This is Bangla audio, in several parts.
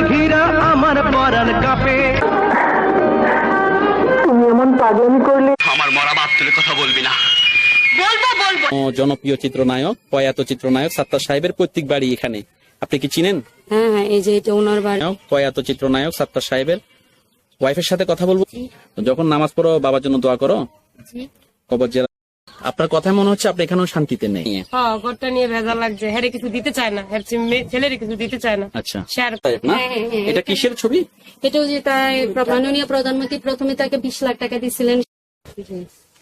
ঘিরা আমার পরাণ কাঁপে। তুমি এমন পাগলামি করলে আমার মরা বাপ তুলে কথা বলবি না। জনপ্রিয় চিত্রনায়ক, প্রয়াত চিত্রনায়ক সাত্তার সাহেবের পৈতৃক বাড়ি এখানে। আপনি কি চিনেন? হ্যাঁ হ্যাঁ, এই যে এটা ওনার বাড়ি। প্রয়াত চিত্রনায়ক সাত্তার সাহেবের ওয়াইফের সাথে কথা বলবো। যখন নামাজ পড়ো বাবার জন্য দোয়া করো, কবর জিয়ারত। আপনার কথায় মনে হচ্ছে আপনি এখানেও শান্তিতে নেই। হ্যাঁ, ঘরটা নিয়ে ভেজাল লাগছে, হেরে কিছু দিতে চায় না, হের ছেলের কিছু দিতে চায় না। আচ্ছা, শেয়ার না? এটা কিসের ছবি? এটাও যেটা মাননীয় প্রধানমন্ত্রী প্রথমে তাকে 20 লাখ টাকা দিয়েছিলেন।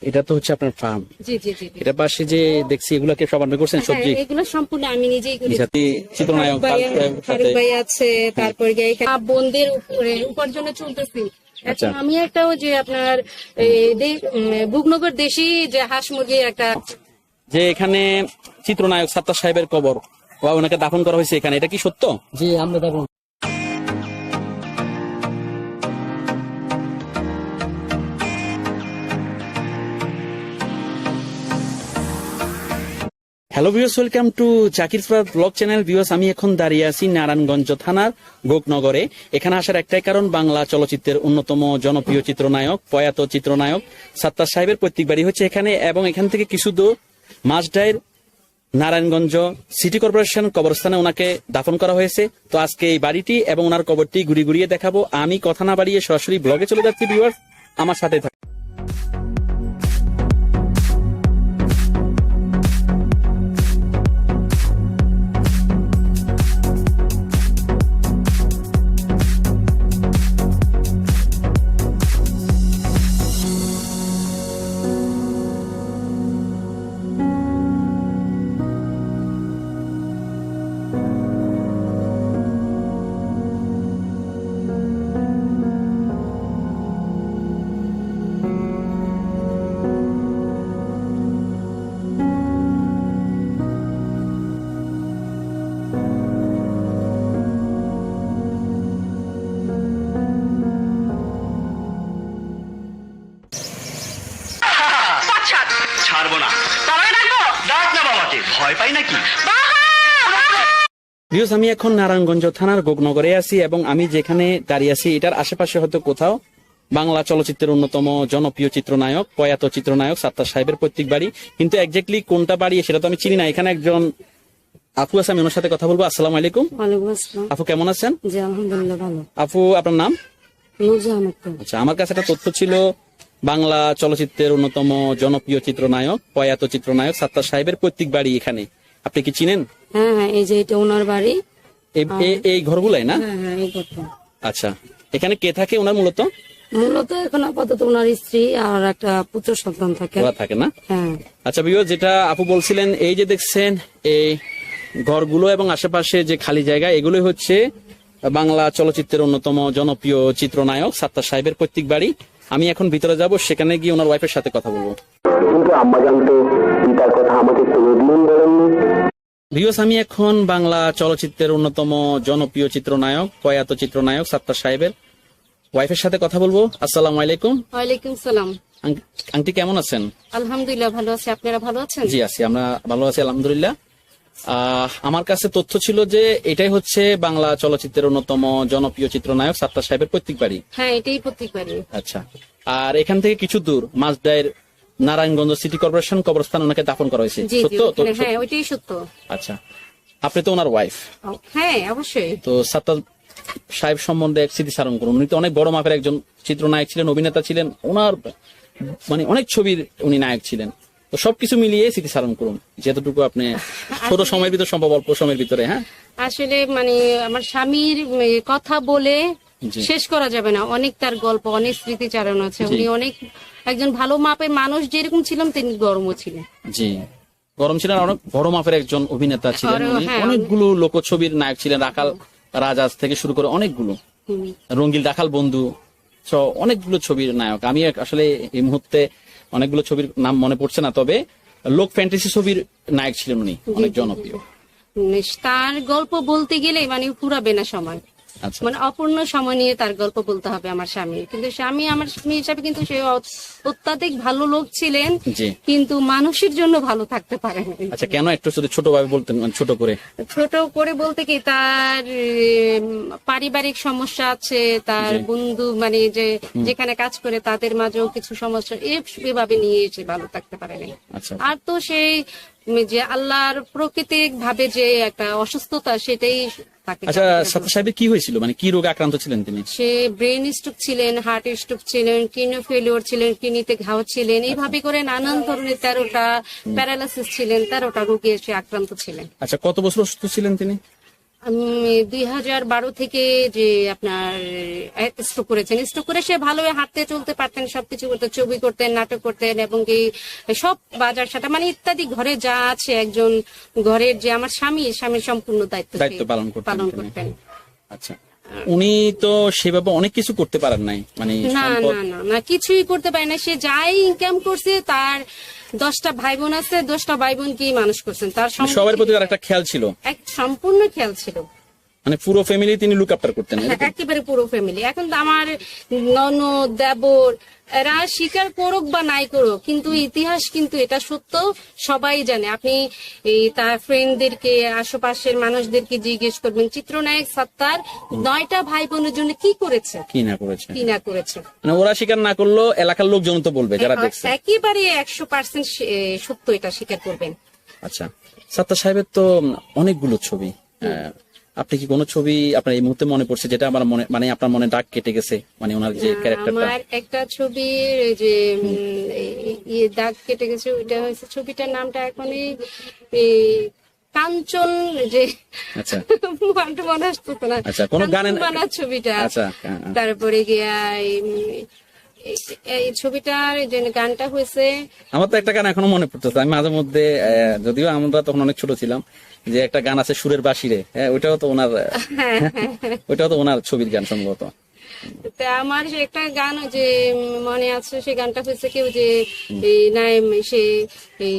এটা তো হচ্ছে আপনার ফার্ম। জি জি জি। এটা পাশে যে দেখছি এগুলাকে সব আপনি করছেন সবজি? হ্যাঁ, এগুলো সম্পূর্ণ আমি নিজেই করি। চিত্রনায়ক ফারুক ভাই আছে, তারপর বোনদের উপরে উপার্জনে চলতেছি। আচ্ছা। এখন আমি একটা যে আপনার বুকনগর দেশি যে হাঁস মুরগি একটা, যে এখানে চিত্রনায়ক সাত্তার সাহেবের কবর বা ওনাকে দাফন করা হয়েছে এখানে, এটা কি সত্য? জি, আমরা দেখুন। Hello viewers, welcome to Zakir Farad blog channel. Viewers, আমি এখন দাঁড়িয়ে আছি নারায়ণগঞ্জ থানার গোকনগরে। এখানে আসার একটাই কারণ, বাংলা চলচ্চিত্রের অন্যতম জনপ্রিয় চিত্রনায়ক, প্রয়াত চিত্রনায়ক সাত্তার সাহেবের পৈতৃক বাড়ি হচ্ছে এখানে, এবং এখান থেকে কিছু দূর মাঝডাইর নারায়ণগঞ্জ সিটি কর্পোরেশন কবরস্থানে ওনাকে দাফন করা হয়েছে। তো আজকে এই বাড়িটি এবং ওনার কবরটি ঘুরিয়ে দেখাবো। আমি কথা না বাড়িয়ে সরাসরি ব্লগে চলে যাচ্ছি। ভিউয়ার্স, আমার সাথে থাকুন। ছাড়বো না। ডাক না বাবাকে, ভয় পাই নাকি? ভিউয়ার্স, আমি এখন নারায়ণগঞ্জ থানার গোকনগরে আছি, এবং আমি যেখানে দাঁড়িয়ে আছি এটার আশেপাশে হয়তো কোথাও বাংলা চলচ্চিত্রের অন্যতম জনপ্রিয় চিত্রনায়ক, প্রয়াত চিত্রনায়ক সাত্তার সাহেবের পৈতৃক বাড়ি। কিন্তু এক্স্যাক্টলি কোনটা বাড়ি সেটা তো আমি চিনি না। এখানে একজন আপু আছে, আমি ওনার সাথে কথা বলবো। আসসালামু আলাইকুম। ওয়ালাইকুম আসসালাম। আপু কেমন আছেন? জি আলহামদুলিল্লাহ ভালো। আপু, আপনার নাম? নূরজাহান আক্তার। আচ্ছা, আমার কাছে একটা তথ্য ছিল, বাংলা চলচ্চিত্রের অন্যতম জনপ্রিয় চিত্রনায়ক, প্রয়াত চিত্রনায়ক সাত্তার সাহেবের পৈতৃক বাড়ি এখানে। আপনি কি চিনেন? হ্যাঁ হ্যাঁ, এই যে এটা ওনার বাড়ি। এই ঘরগুলাই না? হ্যাঁ হ্যাঁ, এই ঘরটা। আচ্ছা, এখানে কে থাকে ওনার? মূলত এখন আপাতত ওনার স্ত্রী আর একটা পুত্র সন্তান থাকে। ওরা থাকে না? হ্যাঁ। আচ্ছা ভিউয়ার্স, যেটা আপু বলছিলেন, এই যে দেখছেন এই ঘরগুলো এবং আশেপাশে যে খালি জায়গা, এগুলোই হচ্ছে বাংলা চলচ্চিত্রের অন্যতম জনপ্রিয় চিত্রনায়ক সাত্তার সাহেবের পৈতৃক বাড়ি। আমি এখন ভিতরে যাব, সেখানে গিয়ে ওনার ওয়াইফের সাথে কথা বলবো। কিন্তু আম্মা জানতো পিতার কথা আমাকে কোনোদিন বলেননি। ভিউয়ার্স, আমি এখন বাংলা চলচ্চিত্রের অন্যতম জনপ্রিয় চিত্রনায়ক, প্রয়াত চিত্রনায়ক সাত্তার সাহেবের ওয়াইফের সাথে কথা বলবো। আসসালামু আলাইকুম। ওয়ালাইকুম সালাম। আন্টি কেমন আছেন? আলহামদুলিল্লাহ ভালো আছি, আপনারা ভালো আছেন? জি আছি, আমরা ভালো আছি আলহামদুলিল্লাহ। আমার কাছে তথ্য ছিল যে এটাই হচ্ছে বাংলা চলচ্চিত্রের অন্যতম জনপ্রিয় চিত্রনায়ক সাত্তার সাহেবের পৈতৃক বাড়ি। হ্যাঁ, এটাই পৈতৃক বাড়ি। আচ্ছা, আর এখান থেকে কিছু দূর মাঝডাইর নারায়ণগঞ্জ সিটি কর্পোরেশন কবরস্থান ওনাকে দাফন করা হয়েছে। জি জি, সত্য তো? হ্যাঁ ওইটাই সত্য। আচ্ছা, আপনি তো ওনার ওয়াইফ। হ্যাঁ অবশ্যই। তো সাত্তার সাহেব সম্বন্ধে এক স্মৃতিচারণ করুন। উনি তো অনেক বড় মাপের একজন চিত্রনায়ক ছিলেন, অভিনেতা ছিলেন। ওনার মানে অনেক ছবির উনি নায়ক ছিলেন। তো সবকিছু মিলিয়ে স্মৃতিচারণ করুন, যেতটুকু আপনি ছোট সময়ের ভিতরে সম্ভব, অল্প সময়ের ভিতরে। হ্যাঁ, আসলে মানে আমার স্বামীর কথা বলে শেষ করা যাবে না। অনেক তার গল্প, অনেক স্মৃতিচারণ আছে। উনি অনেক একজন ভালো মাপের মানুষ, যেরকম ছিলাম তিনি গরমও ছিলেন। জি, গরম ছিলেন, অনেক বড় মাপের একজন অভিনেতা ছিলেন। অনেকগুলো লোকছবির নায়ক ছিলেন, রাখাল রাজাজ থেকে শুরু করে অনেকগুলো, রঙ্গিল রাখাল বন্ধু, অনেকগুলো ছবির নায়ক। আমি আসলে এই মুহূর্তে অনেকগুলো ছবির নাম মনে পড়ছে না, তবে লোক ফ্যান্টাসি ছবির নায়ক ছিলেন উনি, অনেক জনপ্রিয়। তার গল্প বলতে গেলে মানে ফুরাবে না সময়। আচ্ছা, মানে অপূর্ণ সময় নিয়ে তার গল্প বলতে হবে আমার স্বামী। কিন্তু আমার স্বামী হিসাবে কিন্তু সে অত্যাধিক ভালো লোক ছিলেন, কিন্তু মানুষের জন্য ভালো থাকতে পারেন। আচ্ছা, কেন একটু ছোট ভাবে বলতেন? ছোট করে বলতে কি, তার পারিবারিক সমস্যা আছে, তার জি। বন্ধু মানে যে যেখানে কাজ করে তাদের মাঝেও কিছু সমস্যা, এভাবে নিয়ে এসে ভালো থাকতে পারে নাই। আচ্ছা আর তো সেই যে আল্লাহর প্রাকৃতিক ভাবে যে একটা অসুস্থতা, সেটাই তাকে আচ্ছা, সাত্তার সাহেবের কি হয়েছিল, মানে কি রোগে আক্রান্ত ছিলেন তিনি? সে ব্রেন স্ট্রোক ছিলেন, হার্ট স্ট্রোক ছিলেন, কিডনি ফেলিওর ছিলেন, কিডনিতে ঘাও ছিলেন, এইভাবে করে নানান ধরনের 13টা প্যারালাইসিস ছিলেন, 13টা রোগে সে আক্রান্ত ছিলেন। আচ্ছা, কত বছর অসুস্থ ছিলেন তিনি? 2012 থেকে যে আপনার স্ট্রোক করেছেন, স্ট্রোক করে সে ভালোভাবে হাঁটতে চলতে পারতেন, সবকিছু করতেন, ছবি করতেন, নাটক করতেন, এবং কি সব বাজার সাটা মানে ইত্যাদি ঘরে যা আছে, একজন ঘরের যে আমার স্বামীর সম্পূর্ণ দায়িত্ব পালন পালন করতেন তিনি। করতেন। আচ্ছা, উনি তো সেভাবে অনেক কিছু করতে পারেন নাই, মানে না সম্পদ। না না না, কিছুই করতে পারে না। সে যাই ইনকাম করছে, তার 10টা ভাই বোন আছে, 10টা ভাই বোনকেই মানুষ করছেন, তার সবার প্রতি তার একটা খেয়াল ছিল, এক সম্পূর্ণ খেয়াল ছিল। মানে পুরো ফ্যামিলি তিনি লুক আফটার করতেন। হ্যাঁ, একেবারে পুরো ফ্যামিলি। এখন তো আমার ননদ, দেবর, এরা স্বীকার করুক বা নাই করুক, কিন্তু ইতিহাস কিন্তু এটা সত্য, সবাই জানে। আপনি এই তার ফ্রেন্ডদেরকে, আশেপাশের মানুষদেরকে জিজ্ঞেস করবেন, চিত্রনায়ক সাত্তার 9টা ভাই বোনের জন্য কি করেছে, কি না করেছে, কি না করেছে। মানে ওরা স্বীকার না করলেও এলাকার লোকজন তো বলবে, যারা দেখছে। একেবারে 100% সত্য, এটা স্বীকার করবেন। আচ্ছা, সাত্তার সাহেবের তো অনেকগুলো ছবি, আপনি কি কোনো ছবি আপনার এই মুহূর্তে মনে পড়ছে যেটা আমার মনে, মানে আপনার মনে দাগ কেটে গেছে, মানে ওনার যে ক্যারেক্টারটা? আমার একটা ছবির যে দাগ কেটে গেছে, ওইটা হয়েছে, ছবিটার নামটা এখনই কাঞ্চন, যে আচ্ছা নামটা মনে আসতেছে না। আচ্ছা, কোনো গানের বানার ছবিটা। আচ্ছা, তারপরে গিয়া এই ছবিটার যে গানটা হয়েছে, আমার তো একটা গান এখনো মনে পড়তেছে। আমি মাঝে মধ্যে, যদিও আমরা তখন অনেক ছোট ছিলাম, যে একটা গান আছে সুরের বাঁশিরে, হ্যাঁ, ওইটাও তো ওনার, ওইটাও তো ওনার ছবির গান সম্ভবত। তা আমার যে একটা গান যে মনে আছে, সেই গানটা হয়েছে কেউ যে এই নাইম, সে এই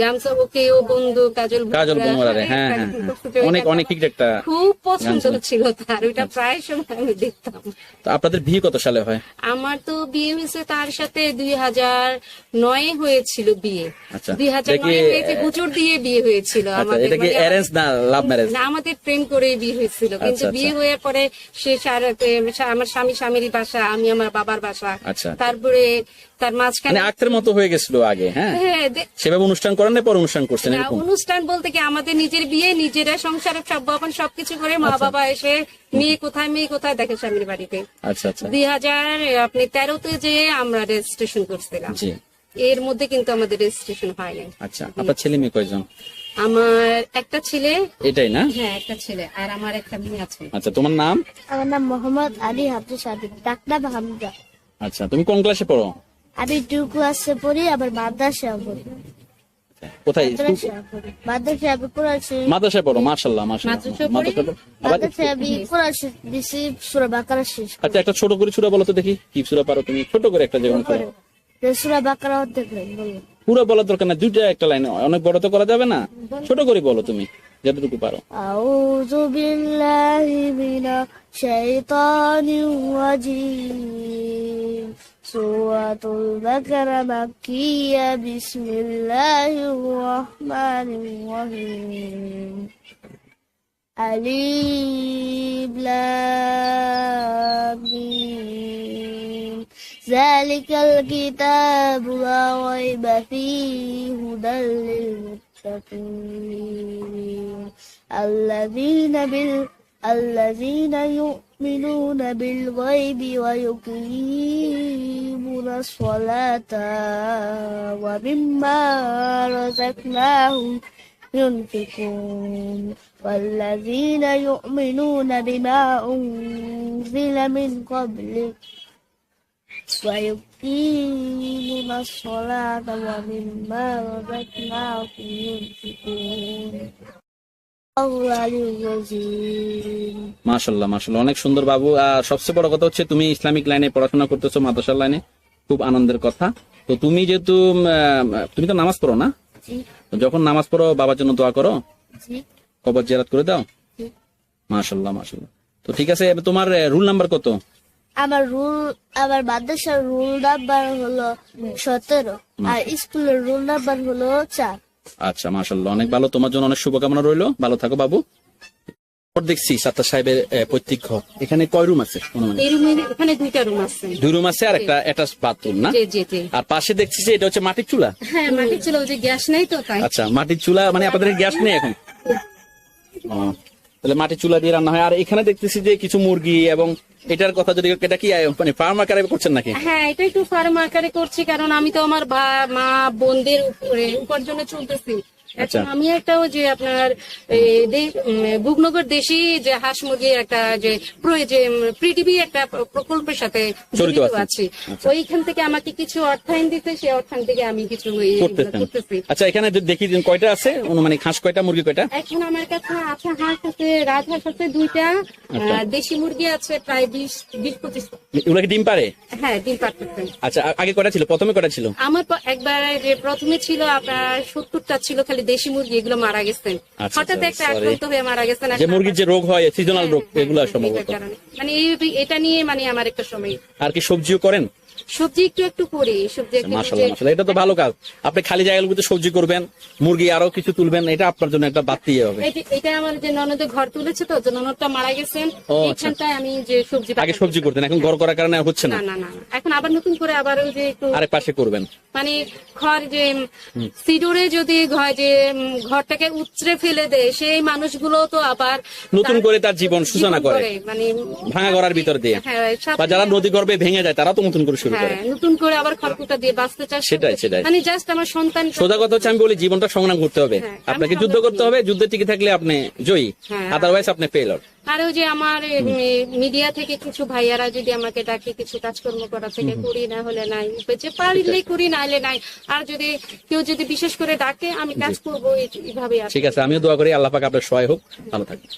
গামছা ওকে ও বন্ধু কাজল বনমারারে, হ্যাঁ হ্যাঁ হ্যাঁ, অনেক অনেক হিট একটা। খুব পছন্দ ছিল তার, ওইটা প্রায় সময় আমি দেখতাম। তো আপনাদের বিয়ে কত সালে হয়? আমার তো বিয়ে হয়েছে তার সাথে 2009 হয়েছিল বিয়ে। আচ্ছা, 2009 হয়েছে, হুজুর দিয়ে বিয়ে হয়েছিল আচ্ছা, আমাদের। এটা কি মানে অ্যারেঞ্জ না লাভ ম্যারেজ? না, আমাদের প্রেম করে বিয়ে হয়েছিল, কিন্তু আচ্ছা, বিয়ে হয়ে পরে সে আমার স্বামীর বাসা, আমি আমার বাবার বাসা, আচ্ছা। তারপরে তার মাঝখানে মানে আক্তের মতো হয়ে গেছিল আগে, হ্যাঁ, হ্যাঁ, সেভাবে অনুষ্ঠান করেন না, পরে অনুষ্ঠান করছেন না, এরকম? অনুষ্ঠান বলতে কি আমাদের নিজের বিয়ে, নিজেরা সংসারে সব ভবন সবকিছু করে, মা আচ্ছা। বাবা এসে মেয়ে কোথায় দেখে স্বামীর বাড়িতে। আচ্ছা আচ্ছা, 2013 যে আমরা রেজিস্ট্রেশন করছিলাম, জি। এর মধ্যে কিন্তু আমাদের রেজিস্ট্রেশন হয়নি। আচ্ছা, আপনার ছেলে মেয়ে কয়জন? আমার একটা ছেলে, এটাই না? হ্যাঁ একটা ছেলে, আর আমার একটা মেয়ে আছে। আচ্ছা, তোমার নাম? আমার নাম মোহাম্মদ আলী হাফিজ সাদিক, ডাকনাম হামজা। আচ্ছা, তুমি কোন ক্লাসে পড়ো? আমি 2 ক্লাসে পড়ি, আবার মাদ্রাসা পড়ি। কোথায়? মাদ্রাসা আমি কোরআন শরীফ, মাদ্রাসায় পড়ো, মাশাআল্লাহ মাশাআল্লাহ। মাদ্রাসায় পড়ো। আবার মাদ্রাসা আমি কোরআন শরীফ দিছি, সূরা বাকারা শেষ করি। আচ্ছা, একটা ছোট করে সূরা বলো তো দেখি, কি সূরা পারো তুমি? ছোট করে একটা যেমন করো। সূরা বাকারা অর্ধেক লাইন বলো। পুরো বলার দরকার না, দুইটা একটা লাইন, অনেক বড় তো করা যাবে না, ছোট করে বলো তুমি যতটুকু পারো। আউযু বিল্লাহি মিনাশ শাইতানির রাজিম। সূরাতুল বাকারা মাক্কিয়া, বিসমিল্লাহির রহমানির রহিম। আলিফ লাম মিম। যালিকাল কিতাবু লা রাইবা ফীহি হুদাল লিল মুত্তাকিন আল্লাযীনা ইউমিনুনা বিল গায়বি ওয়া yuqimunas salata wa mimma razaqnahum ينفقون والذين يؤمنون بما أنزل من قبلك ويقيمون الصلاة ومما رزقناهم ينفقون মাশাআল্লাহ মাশাআল্লাহ, অনেক সুন্দর বাবু। আর সবচেয়ে বড় কথা হচ্ছে তুমি ইসলামিক লাইনে পড়াশোনা করতেছো, মাদ্রাসার লাইনে, খুব আনন্দের কথা। তো তুমি যেহেতু তুমি তো নামাজ পড়ো না, যখন নামাজ পড়ো বাবার জন্য দোয়া করো, কবর জিয়ারত করে দাও? মাশাআল্লাহ মাশাআল্লাহ। তো ঠিক আছে, তোমার রুল নাম্বার কত? আমার মাদ্রাসার রুল নাম্বার হলো 17, আর স্কুলের রুল নাম্বার হলো 4। আচ্ছা মাশাআল্লাহ, অনেক ভালো, তোমার জন্য অনেক শুভকামনা রইলো, ভালো থাকো বাবু। দেখছি সাত্তার সাহেবের পৈতৃক ঘর, এখানে কয় রুম আছে অনুমানিক? এই রুমে এখানে 2টা রুম আছে। 2 রুম আছে আর একটা অ্যাটাচ বাথরুম না? জি জি জি। আর পাশে দেখছি যে এটা হচ্ছে মাটির চুলা। হ্যাঁ মাটির চুলা, ওই যে গ্যাস নেই তো তাই। আচ্ছা, মাটির চুলা মানে আপনাদের গ্যাস নেই এখন? ও, তাহলে মাটির চুলা দিয়ে রান্না হয়। আর এখানে দেখতেছি যে কিছু মুরগি, এবং এটার কথা যদি, এটা কি মানে ফার্ম আকারে করছেন নাকি? হ্যাঁ এটা একটু ফার্ম আকারে করছি, কারণ আমি তো আমার মা বোনদের উপার্জনে চলতেছি। আচ্ছা। এখন আমি একটা ওই যে আপনার বুকনগর দেশি যে হাঁস মুরগির একটা যে পৃথিবী একটা প্রকল্পের সাথে জড়িত জড়িত আছি। আছি। আচ্ছা। ওইখান থেকে আমাকে কিছু অর্থায়ন দিতে, সেই অর্থায়ন থেকে আমি কিছু করতেছেন। করতেছি। আচ্ছা, এখানে যদি দেখি দিন কয়টা আছে অনুমানিক, হাঁস কয়টা, মুরগি কয়টা? এখন আমার কাছে আছে হাঁস আছে, রাজহাঁস আছে 2টা, আচ্ছা। দেশি মুরগি আছে প্রায় 20-25। এগুলো কি ডিম পারে? হ্যাঁ ডিম পারতেছে। আচ্ছা, আগে কয়টা ছিল, প্রথমে কয়টা ছিল? আমার একবার যে প্রথমে ছিল আপনার 70টা ছিল খালি দেশি মুরগি, এগুলো মারা গেছেন। আচ্ছা, হঠাৎ আচ্ছা, একটা sorry। আক্রান্ত হয়ে মারা গেছেন। যে মুরগির যে রোগ হয়, সিজনাল রোগ, এগুলো সম্ভবত। এটার কারণে। মানে এটা নিয়ে মানে আমার একটা সময় আর কি সবজিও করেন? সবজি একটু একটু করি, সবজি একটু মাশাআল্লাহ মাশাআল্লাহ, এটা তো ভালো কাজ। আপনি খালি জায়গাগুলোতে সবজি করবেন, মুরগি আরো কিছু তুলবেন, এটা আপনার জন্য একটা বাড়তি হবে। এটা আমার যে ননদের ঘর তুলেছে তো, যে ননদটা মারা গেছেন, ও, আচ্ছা। এইখানটায় আমি যে সবজি আগে সবজি করতেন, এখন ঘর করার কারণে হচ্ছে না? না না না, এখন আবার নতুন করে আবার ওই যে একটু আরেক পাশে করবেন। মানে ঘর যে সিডোরে যদি ঘরটাকে উচ্চরে ফেলে দেয়, সেই মানুষগুলো তো আবার নতুন করে তার জীবন সূচনা করে, মানে ভাঙা গড়ার ভিতর দিয়ে। হ্যাঁ, বা যারা নদী গর্ভে ভেঙে যায়, তারা তো নতুন করে শুরু করে। হ্যাঁ, নতুন করে আবার খড়কুটা দিয়ে বাঁচতে চায়। সেটাই, সেটাই। মানে জাস্ট আমার সন্তান। সোজা কথা হচ্ছে, আমি বলি জীবনটা সংগ্রাম করতে হবে, হ্যাঁ, আপনাকে আমি যুদ্ধ করতে হবে, যুদ্ধে টিকে থাকলে আপনি জয়ী, হ্যাঁ। আদারওয়াইজ আপনি ফেইলর। আর ওই যে আমার মিডিয়া থেকে কিছু ভাইয়ারা যদি আমাকে ডাকে কিছু কাজকর্ম করা থেকে করি, না হলে নাই, যে পারলে করি, না হলে নাই। আর যদি কেউ যদি বিশেষ করে ডাকে, আমি কাজ করবো এইভাবে। ঠিক আছে, আমিও দোয়া করি আল্লাহ পাক আপনার সহায় হোক, ভালো থাকবেন।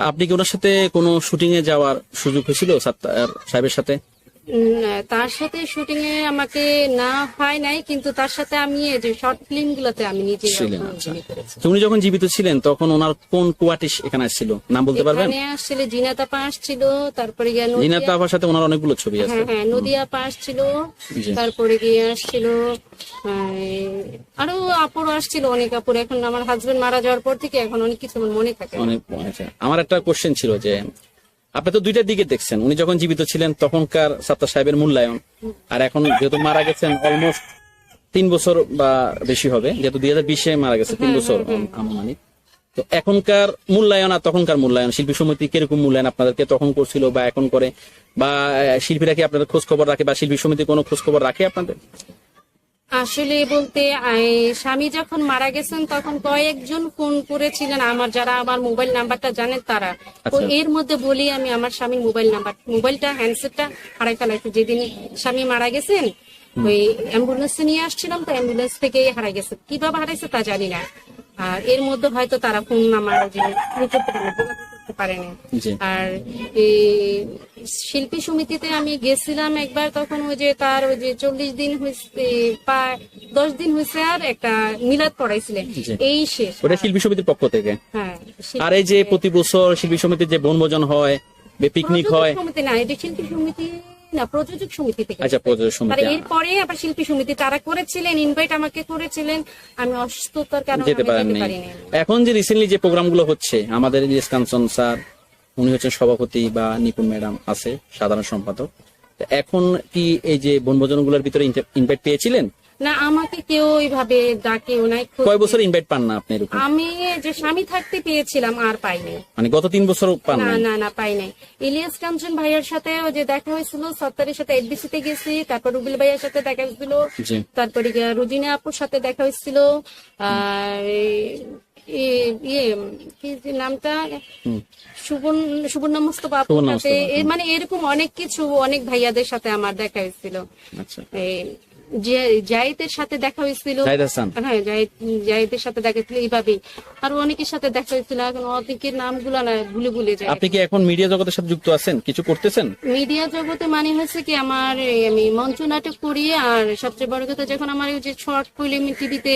আপনি কি ওনার সাথে কোনো শুটিং এ যাওয়ার সুযোগ হয়েছিল সাত্তার সাহেবের সাথে? তার সাথে শুটিং এ আমাকে না হয় নাই, কিন্তু তার সাথে আমি এই যে শর্ট ফিল্ম গুলোতে আমি নিজে ছিলেন, আচ্ছা। তো উনি যখন জীবিত ছিলেন তখন ওনার কোন কোয়াটি এখানে আসছিল, নাম বলতে পারবেন? এখানে আসছিল জিনাত আপা আসছিল, তারপরে গিয়ে জিনাত আপার সাথে ওনার অনেকগুলো ছবি আছে। হ্যাঁ হ্যাঁ, নদিয়া আপা আসছিল, জি। তারপরে গিয়ে আসছিল আরো আপুর আসছিল, অনেক আপুর। এখন আমার হাজবেন্ড মারা যাওয়ার পর থেকে এখন অনেক কিছু আমার মনে থাকে না। অনেক, আচ্ছা। আমার একটা কোশ্চেন ছিল যে আপনি তো দুইটার দিকে দেখছেন, উনি যখন জীবিত ছিলেন তখনকার সাত্তার সাহেবের মূল্যায়ন, আর এখন যেহেতু মারা গেছেন অলমোস্ট 3 বছর বা বেশি হবে, যেহেতু 2020-এ মারা গেছে, 3 বছর আনুমানিক। তো এখনকার মূল্যায়ন আর তখনকার মূল্যায়ন, শিল্পী সমিতি কিরকম মূল্যায়ন আপনাদেরকে তখন করছিল বা এখন করে, বা শিল্পীরা কি আপনাদের খোঁজ খবর রাখে, বা শিল্পী সমিতি কোনো খোঁজ খবর রাখে আপনাদের? আসলে বলতে স্বামী যখন মারা গেছেন তখন কয়েকজন ফোন করেছিলেন আমার, যারা আমার মোবাইল নাম্বারটা জানেন তারা। তো আচ্ছা। এর মধ্যে বলি আমি আমার স্বামীর মোবাইলটা হ্যান্ডসেটটা হারাই ফেলাইছি যেদিন স্বামী মারা গেছেন। ওই অ্যাম্বুলেন্সে নিয়ে আসছিলাম, তো অ্যাম্বুলেন্স থেকে হারাই গেছে, কিভাবে হারাইছে তা জানি না। আর এর মধ্যে হয়তো তারা ফোন আমার যে করতে পারেনি। জি। আর এই শিল্পী সমিতিতে আমি গেছিলাম একবার, তখন ওই যে তার ওই যে 40 দিন হয়েছে, 10 দিন হয়েছে, আর একটা মিলাদ পড়াইছিলেন, জি। এই শেষ। ওটা শিল্পী সমিতির পক্ষ থেকে। হ্যাঁ, আর এই যে প্রতি বছর শিল্পী সমিতির যে বনভোজন হয়, পিকনিক হয়, প্রযোজক সমিতি না, এটা শিল্পী সমিতি না, প্রযোজক সমিতি থেকে। আচ্ছা, প্রযোজক সমিতি। আর এরপরে আবার শিল্পী সমিতি তারা করেছিলেন, ইনভাইট আমাকে করেছিলেন, আমি অসুস্থতার কারণে যেতে আমি পারেননি। পারিনি। এখন যে রিসেন্টলি যে প্রোগ্রামগুলো হচ্ছে, আমাদের ইলিয়াস কাঞ্চন স্যার, উনি হচ্ছেন সভাপতি, বা নিপুণ ম্যাডাম আছে সাধারণ সম্পাদক। তো এখন কি এই যে বনভোজন গুলোর ভিতরে ইনভাইট পেয়েছিলেন? না, আমাকে কেউ ওইভাবে ডাকেও নাই। কয় বছর ইনভাইট পান না আপনি এরকম? আমি যে স্বামী থাকতে পেয়েছিলাম, আর পাইনি। মানে গত 3 বছর পান না না? না না, পাই নাই। ইলিয়াস কাঞ্চন ভাইয়ের সাথে ওই যে দেখা হয়েছিল, সত্তরের সাথে এফডিসি তে গেছি, তারপর রুবেল ভাইয়ের সাথে দেখা হয়েছিল, জি। তারপরে গিয়ে রুজিনা আপুর সাথে দেখা হয়েছিল, আর ইয়ে কি যে নামটা, সুবর্ণ মুস্তফা আপুর সুবর্ণ সাথে, মুস্তফা, মানে এরকম অনেক কিছু, অনেক ভাইয়াদের সাথে আমার দেখা হয়েছিল। আচ্ছা। জাহিদের সাথে দেখা হয়েছিল, জাহিদ হাসান। হ্যাঁ জাহিদের সাথে দেখা হয়েছিল, এইভাবে আরো অনেকের সাথে দেখা হয়েছিল। এখন অনেকের নামগুলো না ভুলে যায়। আপনি কি এখন মিডিয়া জগতের সাথে যুক্ত আছেন, কিছু করতেছেন? মিডিয়া জগতে মানে হয়েছে কি, আমার আমি মঞ্চ নাটক করি, আর সবচেয়ে বড় কথা যখন আমার ওই যে শর্ট ফিল্ম টিভিতে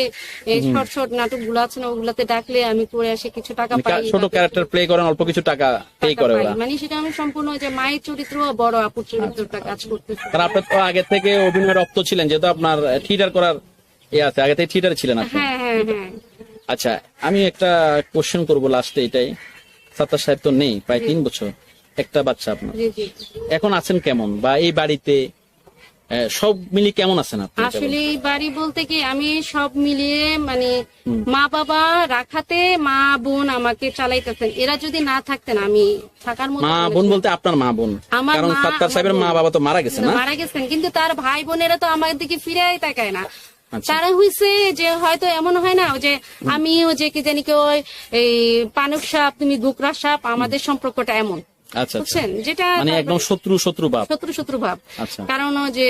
শর্ট নাটক গুলো আছে না, ওগুলাতে ডাকলে আমি করে আসি, কিছু টাকা পাই। ছোট ক্যারেক্টার প্লে করেন, অল্প কিছু টাকা পে করে ওরা। মানে সেটা আমি সম্পূর্ণ যে মায়ের চরিত্র, বড় আপুর চরিত্রটা কাজ করতেছি। কারণ আপনি তো আগে থেকে অভিনয় রপ্ত ছিলেন, যেহেতু আপনার থিয়েটার করার আছে, আগে থেকে থিয়েটারে ছিলেন আপনি। হ্যাঁ হ্যাঁ হ্যাঁ। আচ্ছা, আমি একটা কোশ্চেন করবো লাস্টে, এটাই। সাত্তার সাহেব তো নেই প্রায় 3 বছর, একটা বাচ্চা আপনার। জি জি। এখন আছেন কেমন, বা এই বাড়িতে সব মিলিয়ে কেমন আছেন আপনি? আসলে এই বাড়ি বলতে কি, আমি সব মিলিয়ে মানে মা বাবা রাখাতে মা বোন আমাকে চালাইতেছেন, এরা যদি না থাকতেন আমি থাকার মতো। মা বোন বলতে আপনার মা বোন? আমার কারণ মা, সাত্তার সাহেবের মা বাবা তো মারা গেছে না? মারা গেছেন, কিন্তু তার ভাই বোনেরা তো আমার দিকে ফিরেই তাকায় না। আচ্ছা। তারা হইছে যে হয়তো এমন হয় না যে আমিও যে কি জানি কেউ এই পানক সাপ, তুমি গোকরা সাপ, আমাদের সম্পর্কটা এমন, আচ্ছা, আচ্ছা। বুঝছেন, যেটা মানে একদম শত্রু ভাব। শত্রু ভাব। আচ্ছা। কারণ ও যে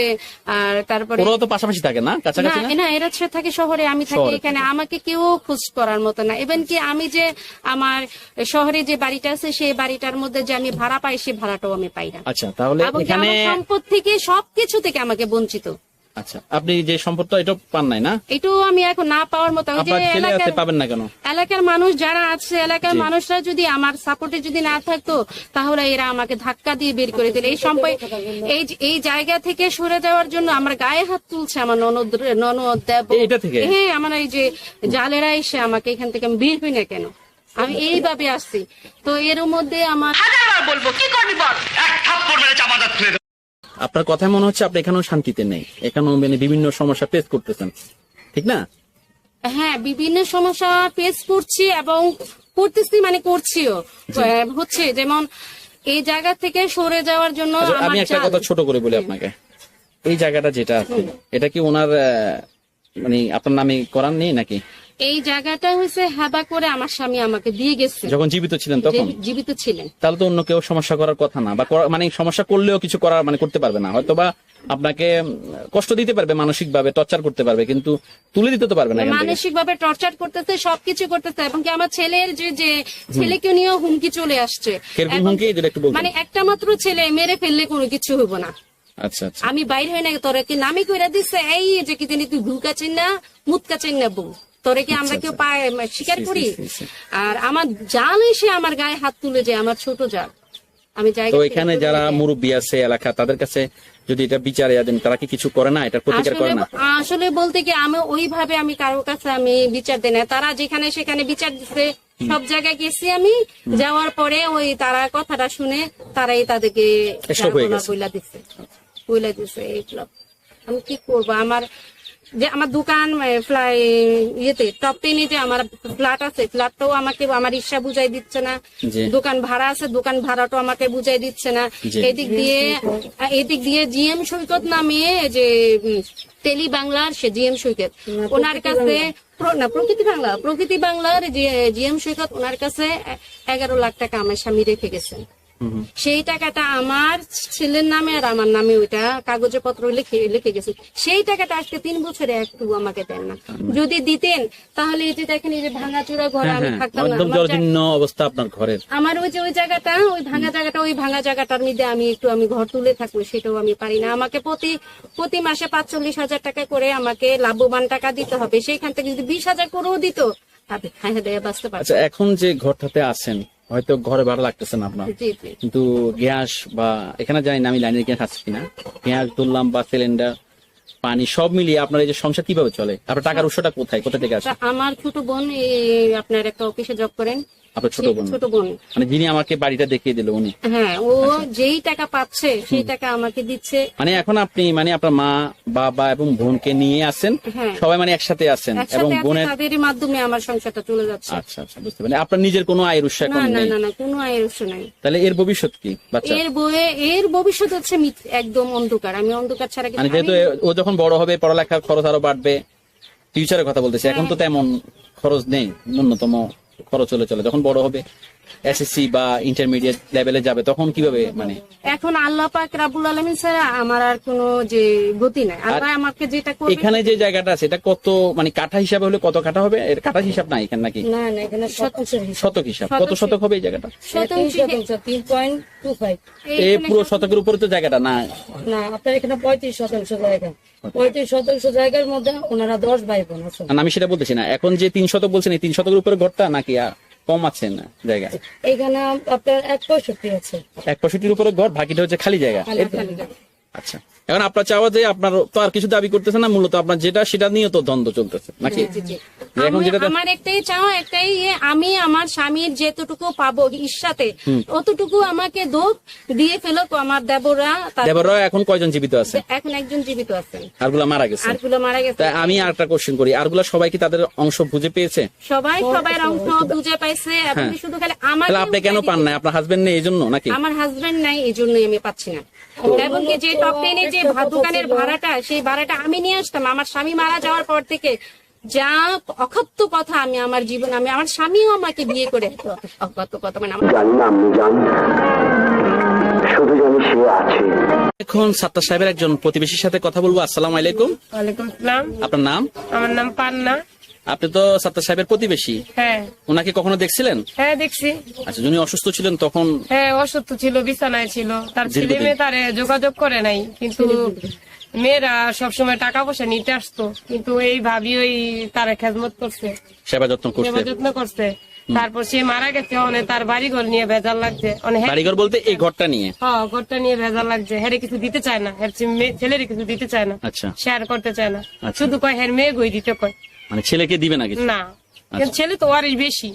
আর তারপরে ওরাও তো পাশাপাশি থাকে না, কাছাকাছি না? না, এরা থাকে শহরে, আমি থাকি শহরে এখানে, আমাকে কেউ খোঁজ করার মতো না। ইভেন কি আমি যে আমার শহরে যে বাড়িটা আছে, সেই বাড়িটার মধ্যে যে আমি ভাড়া পাই, সেই ভাড়াটাও আমি পাই না। আচ্ছা, তাহলে এবং কি এখানে আমার সম্পদ থেকে, সবকিছু থেকে আমাকে বঞ্চিত। আচ্ছা, আপনি যে সম্পদটা এটা পান নাই না? এটাও আমি এখন না পাওয়ার মতো। ওই যে আপনার ছেলে আছে, এলাকার পাবেন না কেন? এলাকার মানুষ যারা আছে, এলাকার মানুষরা যদি আমার সাপোর্টে যদি না থাকতো, তাহলে এরা আমাকে ধাক্কা দিয়ে বের করে দিলে। এই জায়গা থেকে সরে যাওয়ার জন্য আমার গায়ে হাত তুলছে আমার ননদ দেব। এটা থেকে? হ্যাঁ, আমার এই যে জালেরা এসে আমাকে এখান থেকে আমি বের হই না কেন, আমি এইভাবে আসছি। তো এর মধ্যে আমার হাজারবার বলবো, কি করবি বল? এক থাপ্পড় মেরে চাপাটা তুলে দেবো। আপনার কথায় মনে হচ্ছে আপনি এখানেও শান্তিতে নেই, এখানেও মানে বিভিন্ন সমস্যা ফেস করতেছেন, ঠিক না? হ্যাঁ, বিভিন্ন সমস্যা ফেস করছি এবং করতেছি, মানে করছিও। হচ্ছে যেমন এই জায়গা থেকে সরে যাওয়ার জন্য আচ্ছা, আমার আমি একটা কথা ছোট করে বলি আপনাকে। এই জায়গাটা যেটা আছে, এটা কি ওনার মানে আপনার নামে করার নেই নাকি? এই জায়গাটা হচ্ছে হাবা করে আমার স্বামী আমাকে দিয়ে গেছে যখন জীবিত ছিলেন তখন? জীবিত ছিলেন। তাহলে তো অন্য কেউ সমস্যা করার কথা না, বা মানে সমস্যা করলেও কিছু করার মানে করতে পারবে না, হয়তো বা আপনাকে কষ্ট দিতে পারবে, মানসিক ভাবে টর্চার করতে পারবে, কিন্তু তুলে দিতে তো পারবে না এখান থেকে। মানসিক ভাবে টর্চার করতেছে, সবকিছু করতেছে, এবং কি আমার ছেলের যে ছেলেকে নিয়েও হুমকি চলে আসছে। কিরকম এবং হুমকি যেটা একটু বলবেন? মানে একটা মাত্র ছেলে, মেরে ফেললে কোনো কিছু হইব না। আচ্ছা আচ্ছা। আমি বাইর হই না, তোরা কি নামে কইরা দিচ্ছে এই যে কি জানি তুই ঘুকা চেন না মুতকা চেন না বউ, তোরে কি আমরা কেউ পায় স্বীকার করি? আর আমার জাল এসে আমার গায়ে হাত তুলে যায়, আমার ছোট জাল। আমি তো জায়গা এখানে যারা মুরব্বী আছে এলাকা, তাদের কাছে যদি এটা বিচারে দেন, তারা কি কিছু করে না, এটার প্রতিকার করে না? আসলে বলতে কি আমি ওইভাবে আমি কারোর কাছে আমি বিচার দেই না। তারা যেখানে সেখানে বিচার দিচ্ছে, সব জায়গায় গেছি আমি, যাওয়ার পরে ওই তারা কথাটা শুনে তারাই তাদেরকে Stop হয়ে গেছে। বইলা দিচ্ছে এইগুলো। আমি কি করবো? আমার যে আমার দোকান ইয়েতে টপ 10-এ যে আমার ফ্ল্যাট আছে, ফ্ল্যাটটাও আমাকে আমার ইচ্ছা বুঝাই দিচ্ছে না। জি। দোকান ভাড়া আছে, দোকান ভাড়াটাও আমাকে বুঝাই দিচ্ছে না। জি। এদিক দিয়ে জিএম সৈকত নামে যে টেলি বাংলার সে জিএম সৈকত, ওনার কাছে প্রকৃতি বাংলার যে জিএম সৈকত, ওনার কাছে 11 লাখ টাকা আমার স্বামী রেখে গেছেন। সেই টাকাটা আমার ছেলের নামে আর আমার নামে ওইটা কাগজে পত্র লিখে গেছে। সেই টাকাটা আজকে 3 বছরে একটু আমাকে দেন না। যদি দিতেন তাহলে এই যে দেখেন, এই যে ভাঙাচোরা ঘরে আমি থাকতাম না। একদম জরাজীর্ণ অবস্থা আপনার ঘরের। আমার ওই যে ওই জায়গাটা, ওই ভাঙা জায়গাটার মধ্যে আমি ঘর তুলে থাকবো, সেটাও আমি পারি না। আমাকে প্রতি মাসে 45,000 টাকা করে আমাকে লাভবান টাকা দিতে হবে। সেইখান থেকে যদি 20,000 করেও দিত, তাতে খাইয়া দেয়া বাঁচতে পারত। আচ্ছা, এখন যে ঘরটাতে আছেন, হয়তো ঘরে ভাড়া লাগতেছে না আপনার, জি জি। কিন্তু গ্যাস বা এখানে জানি না আমি লাইনের গ্যাস আছে কিনা, গ্যাস তুললাম বা সিলিন্ডার, পানি সব মিলিয়ে আপনার এই যে সংসার কিভাবে চলে? আপনার টাকার উৎসটা কোথা থেকে আসে? তা আমার ছোট বোন আপনার একটা অফিসে জব করেন। আপনার ছোট বোন? ছোট বোন, মানে যিনি আমাকে বাড়িটা দেখিয়ে দিল উনি? হ্যাঁ, ও যেই টাকা পাচ্ছে সেই টাকা আমাকে দিচ্ছে। মানে এখন আপনি মানে আপনার মা, বাবা এবং বোনকে নিয়ে আসেন, হ্যাঁ। সবাই মানে একসাথে আছেন, এবং একসাথে আছে, বোনের। তাদেরই মাধ্যমে আমার সংসারটা চলে যাচ্ছে। আচ্ছা আচ্ছা, বুঝতে পারি। আপনার নিজের কোনো আয়ের উৎস এখন না না নেই? না না, কোনো আয়ের উৎস নাই। তাহলে এর ভবিষ্যৎ কি বাচ্চা? এর ভবিষ্যৎ হচ্ছে একদম অন্ধকার। আমি অন্ধকার ছাড়া মানে যেহেতু ও যখন বড় হবে, পড়ালেখার খরচ আরো বাড়বে, ফিউচারের কথা বলতেছি, এখন তো তেমন খরচ নেই, ন্যূনতম খরচ চলে যখন বড় হবে, এসএসসি বা ইন্টারমিডিয়েট লেভেলে যাবে, তখন কিভাবে মানে? এখন আল্লাহ পাক রাব্বুল আলামিন ছাড়া আমার আর কোনো যে গতি নাই। আল্লাহ আমাকে যেটা করবে। এখানে যে জায়গাটা আছে এটা কত, মানে কাঠা হিসাবে হলে কত কাঠা হবে? এর কাঠা হিসাব না এখানে নাকি? না না, এখানে শতক হিসাব। কত শতক হবে এই জায়গাটা? 3.25। এই পুরো শতকের উপরে তো জায়গাটা না? না, আপনার এখানে 35% জায়গা। 35% জায়গার মধ্যে ওনারা 10 ভাই বোন আছেন। আমি সেটা বলতেছি না। এখন যে 3 শতক বলছেন, এই 3 শতকের উপরে ঘরটা নাকি কম আছে না জায়গা? এখানে আপনার 1.65 আছে। 1.65-র উপরে ঘর, বাকিটা হচ্ছে খালি জায়গা। এই তো? খালি জায়গা। আচ্ছা, এখন আপনার চাওয়া যে আপনার তো আর কিছু দাবি করতেছে না, মূলত আপনার যেটা সেটা নিয়ে তো দ্বন্দ্ব চলতেছে নাকি? যে এখন যেটা আমার একটাই চাওয়া, একটাই আমি আমার স্বামীর যেতটুকু পাবো ইচ্ছাতে অতটুকু আমাকে দিয়ে ফেলক। আমার দেবররা এখন কয়জন জীবিত আছে? এখন একজন জীবিত আছেন, আরগুলা মারা গেছে। আরগুলো মারা গেছে। তাই আমি আরেকটা কোশ্চেন করি, আরগুলা সবাই কি তাদের অংশ বুঝে পেয়েছে? সবাই অংশ বুঝে পাইছে, এবং শুধু খালি আমার। তাহলে আপনি কেন পান না? আপনার হাজবেন্ড নেই এই জন্য নাকি? আমার হাজবেন্ড নাই, এই জন্যই আমি পাচ্ছি না। এবং কি যে টপ 10-এ যে দোকানের ভাড়াটা, সেই ভাড়াটা আমি নিয়ে আসতাম। আমার স্বামী মারা যাওয়ার পর থেকে যা অকথ্য কথা আমি আমার জীবনে, আমি আমার স্বামীও আমাকে বিয়ে করে অকথ্য কথা, মানে আমার জানি না আপনি জান, শুধু জানি সে আছে। এখন সাত্তার সাহেবের একজন প্রতিবেশীর সাথে কথা বলবো। আসসালামু আলাইকুম। ওয়ালাইকুম আসসালাম। আপনার নাম? আমার নাম পান্না। আপনি তো সাত্তার সাহেবের প্রতিবেশী, হ্যাঁ ওনাকে কখনো দেখছিলেন? হ্যাঁ, দেখছি। আচ্ছা, উনি অসুস্থ ছিলেন তখন? হ্যাঁ, অসুস্থ ছিল, বিছানায় ছিল। তার ছেলে মেয়ে তারে যোগাযোগ করে নাই, কিন্তু মেয়েরা সবসময় টাকা পয়সা নিতে আসতো, কিন্তু এই ভাবি ওই তারা খেদমত করছে, সেবা যত্ন সেবা করতে। যত্ন করছে। তারপর সে মারা গেছে, অনেক তার বাড়িঘর নিয়ে ভেজাল লাগছে। বাড়িঘর বলতে এই ঘরটা নিয়ে? হ্যাঁ, ঘরটা নিয়ে ভেজাল লাগছে। হ্যাঁ, কিছু দিতে চায় না, ছেলের কিছু দিতে চায় না, আচ্ছা, শেয়ার করতে চায় না। আচ্ছা। শুধু কয় হ্যাঁ মেয়ে গই দিতে কয়। মানে ছেলেকে দিবে না কিছু? না, কিন্তু ছেলে তো ওয়ারিশ বেশি,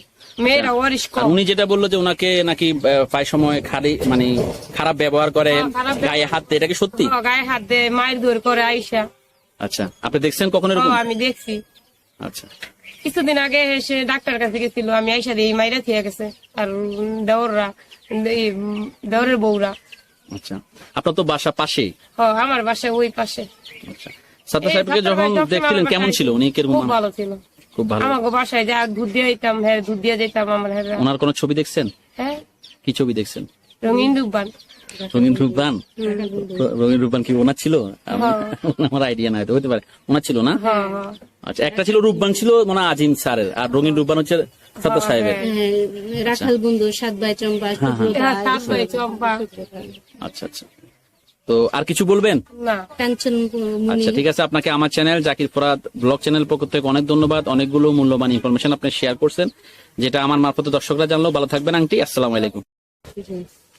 মেয়েরা ওয়ারিশ আর কম। উনি যেটা বললো যে ওনাকে নাকি প্রায় সময় মানে খারাপ ব্যবহার করে, খারাপ গায়ে হাত দেয়, এটা কি সত্যি? গায়ে হাত দিয়ে মায়ের দৌড় করে আইসা। আচ্ছা, আপনি দেখছেন কখনো এরকম? আমি দেখছি। আচ্ছা, কিছুদিন আগে সে ডাক্তার কাছে গেছিল, আমি আইসা দিয়ে মাইরা থিয়া গেছে। আর দেওরের বউরা। আচ্ছা, আপনার তো বাসা পাশেই? আমার বাসা ওই পাশে। আচ্ছা, সাত্তার সাহেবকে যখন দেখছিলেন কেমন ছিল উনি? কিরকম? খুব ভালো ছিল, খুব ভালো। আমাকে বাসায় যা দুধ দিয়ে দিতাম, হ্যাঁ দুধ দিয়ে যেতাম আমার। হ্যাঁ, ওনার কোনো ছবি দেখছেন? হ্যাঁ, কি ছবি দেখছেন? রঙিন দুবান। রঙিন রূপবান, রঙিন রূপবান কি ওনার ছিল? আমার আইডিয়া নাই, তো হতে পারে ওনার ছিল না। আচ্ছা, একটা ছিল রূপবান ছিল মানে আজিম স্যারের, আর রঙিন রূপবান হচ্ছে সাদ্দাত সাহেবের। রাখাল বন্ধু, সাত ভাই চম্পা, চম্পা। আচ্ছা আচ্ছা, তো আর কিছু বলবেন? না, কাঞ্চন মুনি। আচ্ছা ঠিক আছে, আপনাকে আমার channel Zakir Farhad blog channel পক্ষ থেকে অনেক ধন্যবাদ। অনেকগুলো মূল্যবান ইনফরমেশন আপনি শেয়ার করছেন, যেটা আমার মারফতে দর্শকরা জানলো। ভালো থাকবেন আন্টি, আসসালামু আলাইকুম।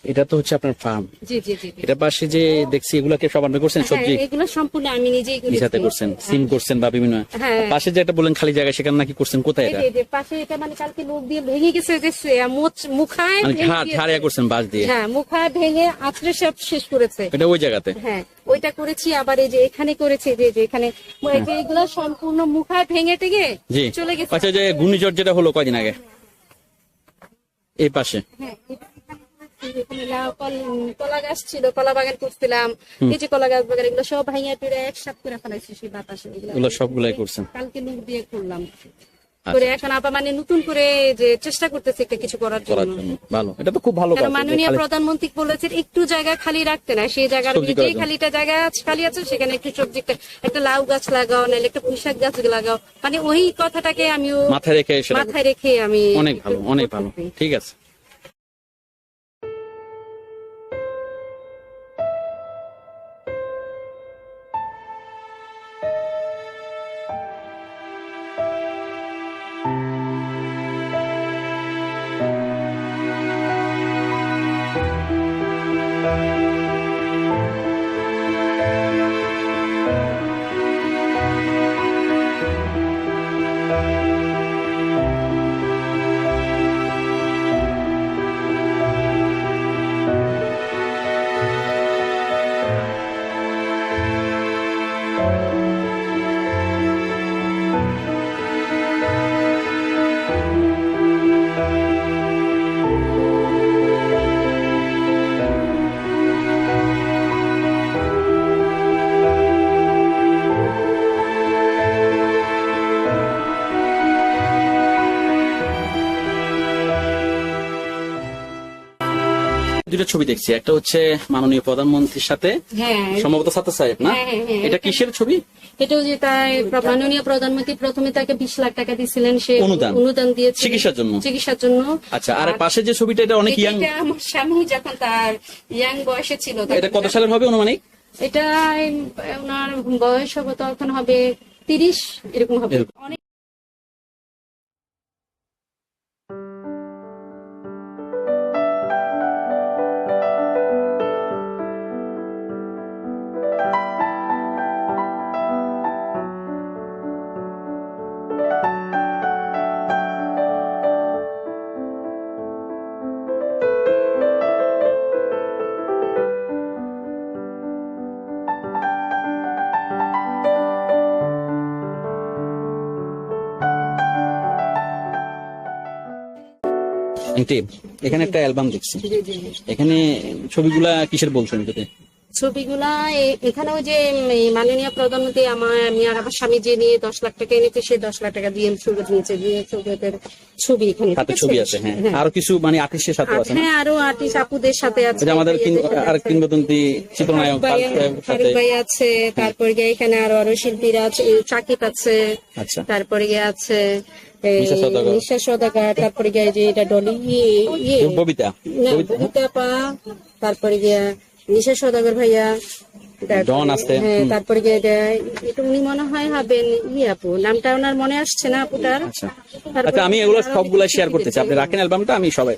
এটা তো হচ্ছে আপনার ফার্ম। জি জি জি। এটা পাশে যে দেখছি এগুলাকে সব আপনি করছেন, সবজি হ্যাঁ, এগুলো সম্পূর্ণ আমি নিজেই নিজাতে করছেন, সিম করছেন বা বিভিন্ন। হ্যাঁ। পাশে যে একটা বললেন খালি জায়গা, সেখানে নাকি করছেন, কোথায় এটা? এই যে পাশে এটা মানে কালকে লোক দিয়ে ভেঙে গেছে, যে মুখায় মানে ভেঙে দিয়েছে। ঝাড়িয়া করছেন বাঁশ দিয়ে? হ্যাঁ, মুখায় ভেঙে আছড়ে সব শেষ করেছে। এটা ওই জায়গাতে? হ্যাঁ, ওইটা করেছি। আবার এই যে এখানে করেছি, যে এখানে এগুলো সম্পূর্ণ মুখায় ভেঙে টেগে জি চলে গেছে। আচ্ছা, যে ঘূর্ণিঝড় যেটা হলো কয়দিন আগে এই পাশে, হ্যাঁ, এখানে কলা গাছ ছিল, কলা বাগান করছিলাম। এই যে কলা গাছ বাগান, এগুলো সব ভাঙিয়া টুরে একসাথ করে ফেলাইছি সেই বাতাসে। এগুলো সবগুলাই করছেন? কালকে লোক দিয়ে করলাম, করে এখন আবার মানে নতুন করে যে চেষ্টা করতেছি একটা কিছু করার জন্য। ভালো, এটা তো খুব ভালো কাজ। মাননীয় প্রধানমন্ত্রী বলেছেন একটু জায়গা খালি রাখতে না, সেই জায়গার সবজি যে করার জন্য। খালিটা জায়গা খালি আছে সেখানে একটু সবজি, একটা লাউ গাছ লাগাও, নাহলে একটা পুঁইশাক গাছ লাগাও। মানে ওই কথাটাকে আমিও মাথায় রেখে আমি। অনেক ভালো, অনেক ভালো, ঠিক আছে। দুটো ছবি দেখছি, একটা হচ্ছে মাননীয় প্রধানমন্ত্রীর সাথে, হ্যাঁ, সম্ভবত সাদ্দাত সাহেব না? হ্যাঁ, হ্যাঁ, হ্যাঁ। এটা কিসের ছবি? এটাও যে তাই মাননীয় প্রধানমন্ত্রী প্রথমে তাকে 20 লাখ টাকা দিয়েছিলেন, সে অনুদান দিয়েছে চিকিৎসার জন্য। আচ্ছা, আর পাশে যে ছবিটা, এটা অনেক ইয়াং। এটা আমার স্বামী যখন তার ইয়াং বয়সে ছিল। এটা কত সালের হবে অনুমানিক? এটা ওনার বয়স হবে তখন হবে 30 এরকম হবে। অনেক এখানে একটা অ্যালবাম দেখছি, এখানে ছবিগুলা কিসের বলছেন? ছবিগুলা এখানেও যে মাননীয় প্রধানমন্ত্রী আমি আর আমার স্বামী যে নিয়ে 10 লাখ টাকা এনেছে, সেই 10 লাখ টাকা দিয়ে ছবি নিয়েছে, যে ছবি এখানে ছবি আছে। হ্যাঁ, আরো কিছু মানে আর্টিস্টের সাথে আছে। হ্যাঁ, আরো আর্টিস্ট আপুদের সাথে আছে। আমাদের আরেক কিংবদন্তি চিত্রনায়ক ফারুক ভাই আছে, তারপরে গিয়ে এখানে আরো শিল্পীরা আছে, সাকিব আছে, আচ্ছা, তারপরে গিয়ে আছে নিশা সওদাগর, তারপরে গিয়ে যে এটা ডলি ববিতা পা, তারপরে গিয়া নিশা সওদাগর ভাইয়া, ডন আছে। হ্যাঁ, তারপরে গিয়ে এটা উনি মনে হয় হবেন আপু, নামটা ওনার মনে আসছে না আপুটার। আচ্ছা, আমি এগুলো সবগুলা শেয়ার করতেছি, আপনি রাখেন অ্যালবামটা, আমি সবাই।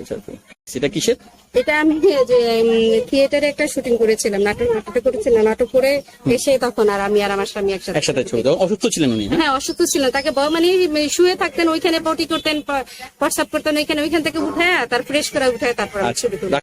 সেটা কিসের? এটা আমি যে থিয়েটারে একটা শুটিং করেছিলাম, নাটক করেছিলাম, নাটক করে এসে তখন আর আমি আর আমার স্বামী একসাথে ছবি। অসুস্থ ছিলেন উনি? হ্যাঁ, অসুস্থ ছিলেন, তাকে মানে শুয়ে থাকতেন, ওইখানে পটি করতেন, প্রস্রাব করতেন, ওইখান থেকে উঠায় তার ফ্রেশ করে উঠায় তারপর ছবি তুলে।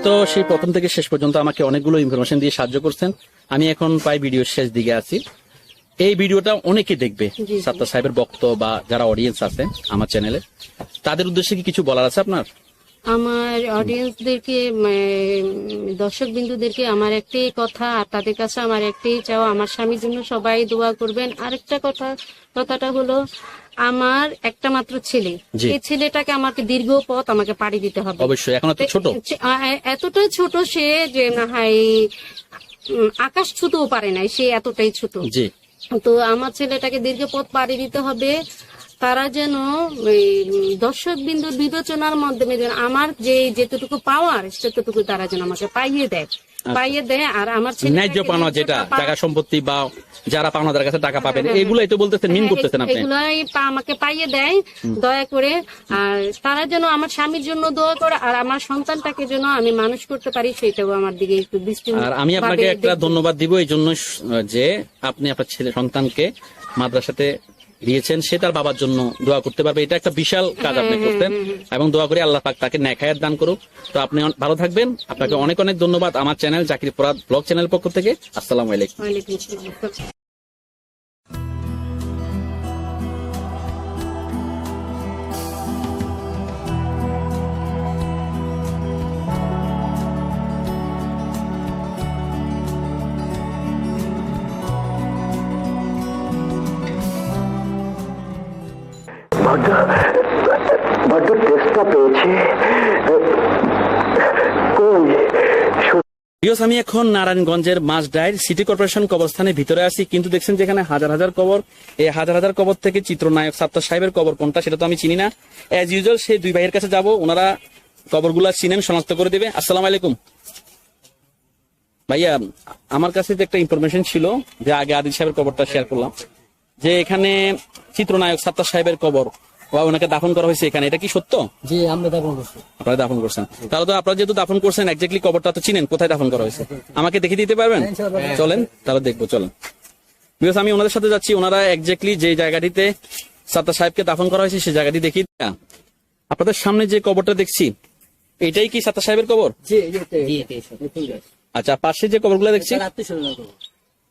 তো সেই প্রথম থেকে শেষ পর্যন্ত আমাকে অনেকগুলো ইনফরমেশন দিয়ে সাহায্য করছেন। আমি এখন প্রায় ভিডিওর শেষ দিকে আছি। এই ভিডিওটা অনেকে দেখবে, সাত্তার সাহেবের ভক্ত বা যারা অডিয়েন্স আছে আমার চ্যানেলে, তাদের উদ্দেশ্যে কি কিছু বলার আছে আপনার? আমার অডিয়েন্সদেরকে, দর্শক বিন্দুদেরকে আমার একটাই কথা, আর তাদের কাছে আমার একটাই চাওয়া, আমার স্বামীর জন্য সবাই দোয়া করবেন। আরেকটা কথাটা হলো, আমার একটা মাত্র ছেলে, জি। এই ছেলেটাকে আমাকে দীর্ঘ পথ আমাকে পাড়ি দিতে হবে। অবশ্যই, এখন তো ছোট। এতটাই ছোট সে যে না হয় আকাশ ছুতেও পারে নাই, সে এতটাই ছোট। জি। তো আমার ছেলেটাকে দীর্ঘ পথ পাড়ি দিতে হবে। তারা যেন দর্শক বিন্দুর বিবেচনার মাধ্যমে যেন আমার যেতটুকু পাওয়ার সেতটুকু তারা যেন আমাকে পাইয়ে দেয়। আর আমার ন্যায্য পাওনা যেটা টাকা সম্পত্তি বা যারা পাওনাদার কাছে টাকা পাবেন, এগুলাই তো বলতেছেন, মিন করতেছেন আপনি। এগুলাই আমাকে পাইয়ে দেয় দয়া করে। আর তারা যেন আমার স্বামীর জন্য দোয়া করে, আর আমার সন্তানটাকে যেন আমি মানুষ করতে পারি, সেটাও আমার দিকে একটু দৃষ্টি। আর আমি আপনাকে একটা ধন্যবাদ দিব এই জন্য যে আপনি আপনার ছেলে সন্তানকে মাদ্রাসাতে দিয়েছেন, সে তার বাবার জন্য দোয়া করতে পারবে। এটা একটা বিশাল কাজ আপনি করতেন, এবং দোয়া করে আল্লাহ পাক তাকে নেক হায়াত দান করুক। তো আপনি ভালো থাকবেন। আপনাকে অনেক অনেক ধন্যবাদ আমার চ্যানেল জাকির ফরহাদ ব্লগ চ্যানেলের পক্ষ থেকে। আসসালামু আলাইকুম। ওয়ালাইকুম আসসালাম। বড্ড টেস্টটা পেয়েছি। কই ভিউয়ার্স, আমি এখন নারায়ণগঞ্জের মাঝডাইর সিটি কর্পোরেশন কবরস্থানের ভিতরে আছি, কিন্তু দেখছেন যেখানে হাজার হাজার কবর। এই হাজার হাজার কবর থেকে চিত্রনায়ক সাত্তার সাহেবের কবর কোনটা সেটা তো আমি চিনি না। অ্যাজ ইউজুয়াল সেই দুই ভাইয়ের কাছে যাব, ওনারা কবরগুলা চিনেন, শনাক্ত করে দেবে। আসসালামু আলাইকুম ভাইয়া, আমার কাছে যে একটা ইনফরমেশন ছিল, যে আগে আদিল সাহেবের কবরটা শেয়ার করলাম, যে এখানে চিত্রনায়ক সাত্তার সাহেবের কবর বা ওনাকে দাফন করা হয়েছে এখানে, এটা কি সত্য? জি, আমরা দাফন করছি। আপনারা দাফন করছেন, তাহলে তো আপনারা যেহেতু দাফন করছেন, এক্স্যাক্টলি কবরটা তো চিনেন, কোথায় দাফন করা হয়েছে আমাকে দেখিয়ে দিতে পারবেন? চলেন তাহলে দেখবো, চলেন। বিকজ আমি ওনাদের সাথে যাচ্ছি, ওনারা এক্স্যাক্টলি যে জায়গাটিতে সাত্তার সাহেবকে দাফন করা হয়েছে সেই জায়গাটি দেখি। আপনাদের সামনে যে কবরটা দেখছি, এটাই কি সাত্তার সাহেবের কবর? আচ্ছা, পাশে যে কবরগুলো দেখছি,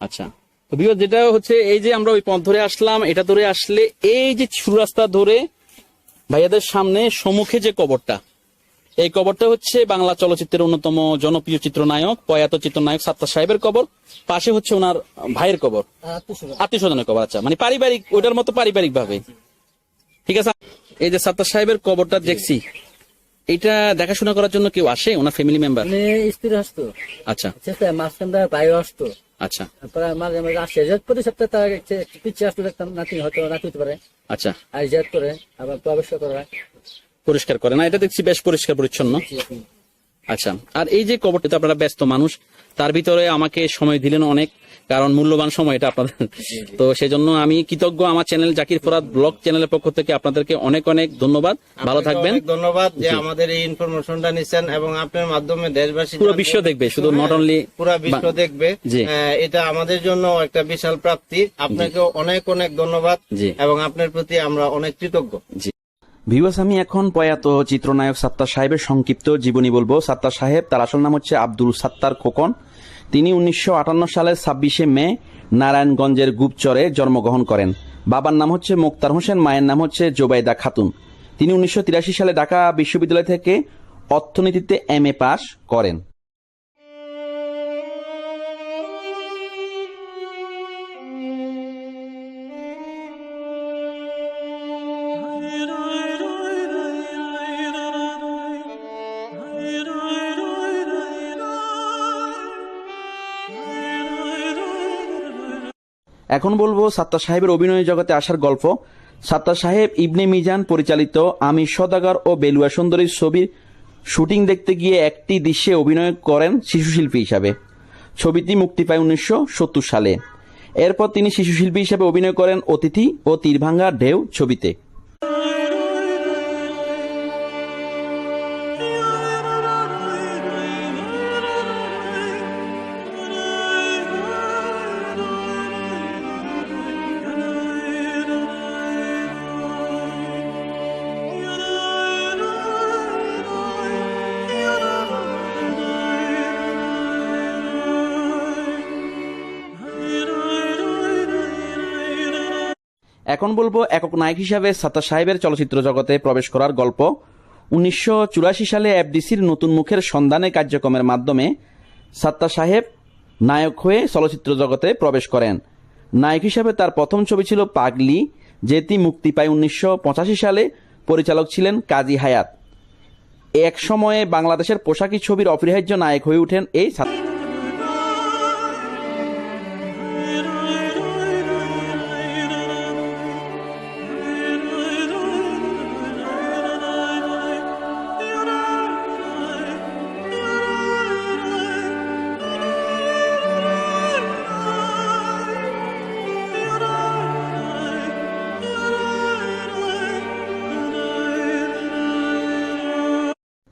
আচ্ছা। তো বিকজ যেটা হচ্ছে, এই যে আমরা ওই পথ ধরে আসলাম, এটা ধরে আসলে এই যে ছোট রাস্তা ধরে ভাইয়াদের সামনে সম্মুখে যে কবরটা, এই কবরটা হচ্ছে বাংলা চলচ্চিত্রের অন্যতম জনপ্রিয় চিত্রনায়ক প্রয়াত চিত্রনায়ক সাত্তার সাহেবের কবর। পাশে হচ্ছে ওনার ভাইয়ের কবর, আত্মীয় স্বজনের কবর। আচ্ছা, মানে পারিবারিক, ওইটার মতো পারিবারিক ভাবে। ঠিক আছে। এই যে সাত্তার সাহেবের কবরটা দেখছি, এটা দেখাশোনা করার জন্য কেউ আসে, ওনার ফ্যামিলি মেম্বার? স্ত্রী আসতো। আচ্ছা মাঝখানটা ভাইও আসতো। আচ্ছা। মাঝে মাঝে আসে, প্রতি সপ্তাহে তার পিছিয়ে আসতো, দেখতাম নাতি হয়তো নাতি হতে পারে। আচ্ছা, আর জেদ করে আবার প্রবেশ করে পরিষ্কার করে না, এটা দেখছি বেশ পরিষ্কার পরিচ্ছন্ন। আচ্ছা, আর এই যে কবরটা, আপনারা ব্যস্ত মানুষ, তার ভিতরে আমাকে সময় দিলেন অনেক, কারণ মূল্যবান সময় এটা আপনাদের। তো সেজন্য আমি কৃতজ্ঞ। আমার চ্যানেল জাকির ফরহাদ ব্লগ চ্যানেলের পক্ষ থেকে আপনাদেরকে অনেক অনেক ধন্যবাদ। ভালো থাকবেন। ধন্যবাদ যে আমাদের এই ইনফরমেশনটা নিচ্ছেন, এবং আপনার মাধ্যমে দেশবাসী পুরো বিশ্ব দেখবে, শুধু নট অনলি পুরো বিশ্ব দেখবে। এটা আমাদের জন্য একটা বিশাল প্রাপ্তি। আপনাকে অনেক অনেক ধন্যবাদ, এবং আপনার প্রতি আমরা অনেক কৃতজ্ঞ। ভিউয়ার্স, আমি এখন প্রয়াত চিত্রনায়ক সাত্তার সাহেবের সংক্ষিপ্ত জীবনী বলবো। সাত্তার সাহেব, তার আসল নাম হচ্ছে আব্দুল সাত্তার খোকন। তিনি 1958 সালের 26শে মে নারায়ণগঞ্জের গুপচরে জন্মগ্রহণ করেন। বাবার নাম হচ্ছে মোক্তার হোসেন, মায়ের নাম হচ্ছে জোবাইদা খাতুন। তিনি 1983 সালে ঢাকা বিশ্ববিদ্যালয় থেকে অর্থনীতিতে MA পাশ করেন। এখন বলবো সাত্তার সাহেবের অভিনয় জগতে আসার গল্প। সাত্তার সাহেব ইবনে মিজান পরিচালিত আমি সদাগর ও বেলুয়া সুন্দরীর ছবির শুটিং দেখতে গিয়ে একটি দৃশ্যে অভিনয় করেন শিশুশিল্পী হিসাবে। ছবিটি মুক্তি পায় 1970 সালে। এরপর তিনি শিশুশিল্পী হিসাবে অভিনয় করেন অতিথি ও তীরভাঙ্গা ঢেউ ছবিতে। এখন বলবো একক নায়ক হিসাবে সাত্তার সাহেবের চলচ্চিত্র জগতে প্রবেশ করার গল্প। 1984 সালে এফডিসির নতুন মুখের সন্ধানে কার্যক্রমের মাধ্যমে সাত্তার সাহেব নায়ক হয়ে চলচ্চিত্র জগতে প্রবেশ করেন। নায়ক হিসাবে তার প্রথম ছবি ছিল পাগলি, যেটি মুক্তি পায় 1985 সালে। পরিচালক ছিলেন কাজী হায়াত। এক সময়ে বাংলাদেশের পোশাকি ছবির অপরিহার্য নায়ক হয়ে ওঠেন এই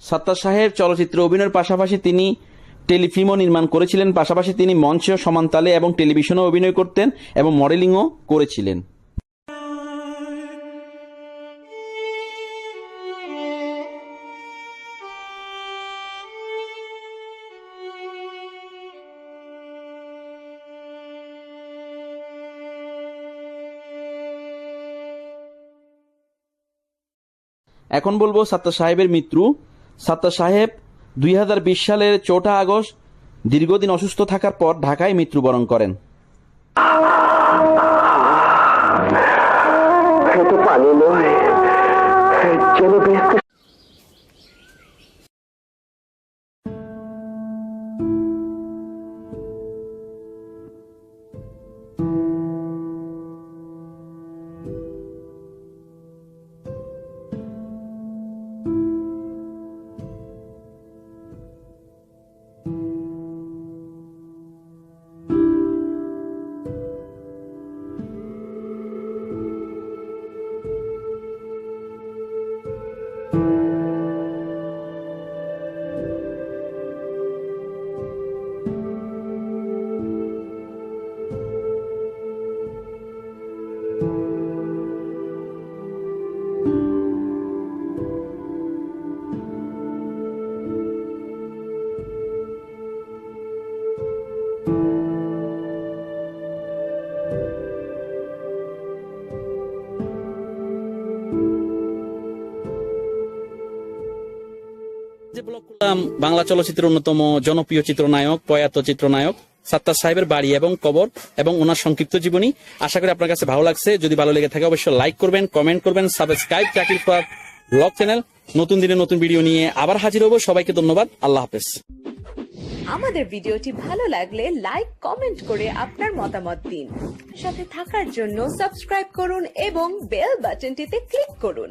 সাত্তার সাহেব চলচ্চিত্রে অভিনয়ের পাশাপাশি তিনি টেলিফিল্মও নির্মাণ করেছিলেন। পাশাপাশি তিনি মঞ্চে, সমানতালে এবং টেলিভিশনেও অভিনয় করতেন এবং মডেলিংও করেছিলেন। এখন বলবো সাত্তার সাহেবের মৃত্যু। সাত্তার সাহেব 2020 সালের 4 আগস্ট দীর্ঘদিন অসুস্থ থাকার পর ঢাকায় মৃত্যুবরণ করেন। পানি নয়, যেন বেহেশতের যে ব্লগ করলাম বাংলা চলচ্চিত্রের অন্যতম জনপ্রিয় চিত্রনায়ক, প্রয়াত চিত্রনায়ক সাত্তার সাহেবের বাড়ি এবং কবর এবং ওনার সংক্ষিপ্ত জীবনী। আশা করি আপনার কাছে ভালো লাগছে। যদি ভালো লেগে থাকে অবশ্যই লাইক করবেন, কমেন্ট করবেন, সাবস্ক্রাইব চাকির ফাহাদ ব্লগ চ্যানেল। নতুন দিনে নতুন ভিডিও নিয়ে আবার হাজির হব। সবাইকে ধন্যবাদ। আল্লাহ হাফেজ। আমাদের ভিডিওটি ভালো লাগলে লাইক, কমেন্ট করে আপনার মতামত দিন। সাথে থাকার জন্য সাবস্ক্রাইব করুন এবং বেল বাটনটিতে ক্লিক করুন।